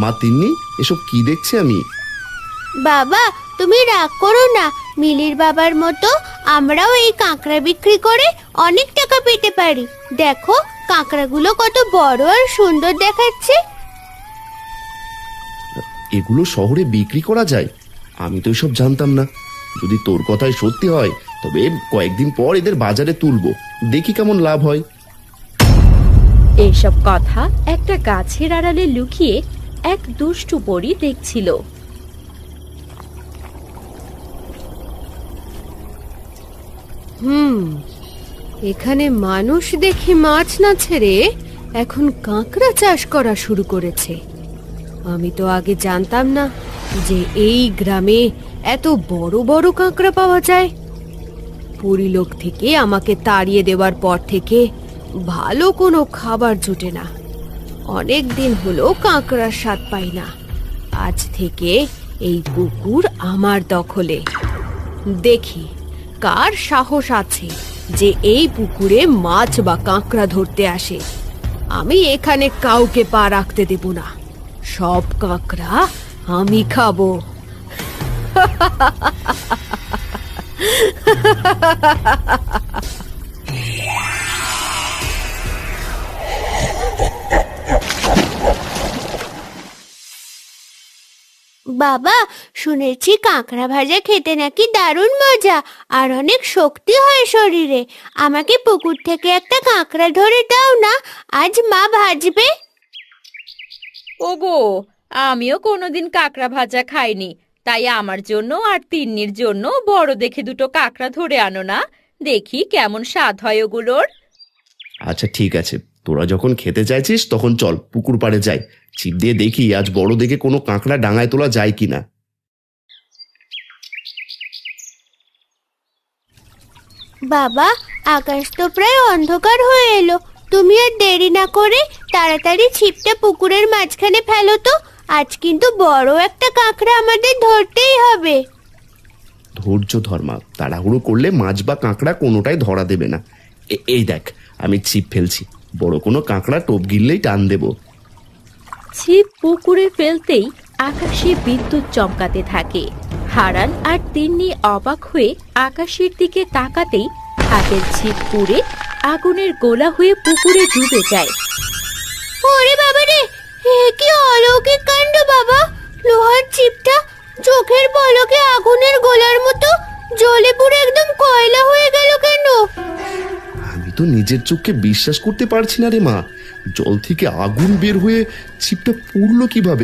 মা তিন্নি, এসব কি দেখছি আমি? বাবা, তুমি রাগ করো না। মিলির বাবার মতো আমরাও এই কাঁকড়া বিক্রি করে অনেক টাকা পেতে পারি। দেখো, কাঁকড়াগুলো কত বড় আর সুন্দর দেখাচ্ছে। এগুলো শহরে বিক্রি করা যায়? আমি তো এসব জানতাম না। যদি তোর কথাই সত্যি হয় তবে কয়েকদিন পর এদের বাজারে তুলবো, দেখি কেমন লাভ হয়। এইসব কথা একটা গাছের আড়ালে লুকিয়ে এক দুষ্টু পরী দেখছিল। এখানে মানুষ দেখি মাছ না ছেড়ে এখন কাঁকড়া চাষ করা শুরু করেছে। আমি তো আগে জানতাম না যে এই গ্রামে এত বড় বড় কাঁকড়া পাওয়া যায়। পরিলোক থেকে আমাকে তাড়িয়ে দেওয়ার পর থেকে ভালো কোনো খাবার জুটে না। অনেক দিন হলো কাঁকড়ার স্বাদ পাই না। আজ থেকে এই পুকুর আমার দখলে। দেখি কার সাহস আছে যে এই পুকুরে মাছ বা কাঁকড়া ধরতে আসে। আমি এখানে কাউকে পা রাখতে দেব না। সব কাঁকড়া আমি খাবো। বাবা, শুনেছি কাঁকড়া ভাজা খেতে নাকি দারুণ মজা আর অনেক শক্তি হয় শরীরে। আমাকে পুকুর থেকে একটা কাঁকড়া ধরে দাও না, আজ মা ভাজবে। ওগো, আমিও কোনোদিন কাঁকড়া ভাজা খাইনি, তাই আমার জন্য আর তিন্নির জন্য বড় দেখে দুটো কাঁকড়া ধরে আনো না, দেখি কেমন স্বাদ হয় ওগুলোর। আচ্ছা ঠিক আছে, তোরা যখন খেতে চাইছিস তখন চল পুকুর পাড়ে যাই। ছিপ দিয়ে দেখি আজ বড় দেখে কোনো কাঁকড়া ডাঙায় তোলা যায় কিনা। বাবা, আকাশ তো প্রায় অন্ধকার হয়ে এলো। তুমি আর দেরি না করে তাড়াতাড়ি ছিপটা পুকুরের মাঝখানে ফেলো তো। আজ কিন্তু বড় একটা কাঁকড়া আমাদের ধরতেই হবে। ধৈর্য ধর্মা, তাড়াহুড়ো করলে মাছ বা কাঁকড়া কোনোটাই ধরা দেবে না। এই দেখ, আমি ছিপ ফেলছি, বড় কোনো কাঁকড়া টোপ গিললেই টান দেব। ছিপ পুকুরে ফেলতেই আকাশে বিদ্যুৎ চমকাতে থাকে। হারান আর তিন্নি অবাক হয়ে আকাশের দিকে তাকাতেই হাতের ছিপ পুড়ে আগুনের গোলা হয়ে পুকুরে ডুবে যায়। ওরে বাবা রে, এ কি অলৌকিক কাণ্ড বাবা! লোহার ছিপটা চোখের পলকে আগুনের গোলার মতো জ্বলে পুড়ে একদম কয়লা হয়ে গেল কেন? আমি তো নিজের চোখকে বিশ্বাস করতে পারছি না রে মা। জল থেকে আগুন বের হয়ে ছিপটা পুড়লো কিভাবে?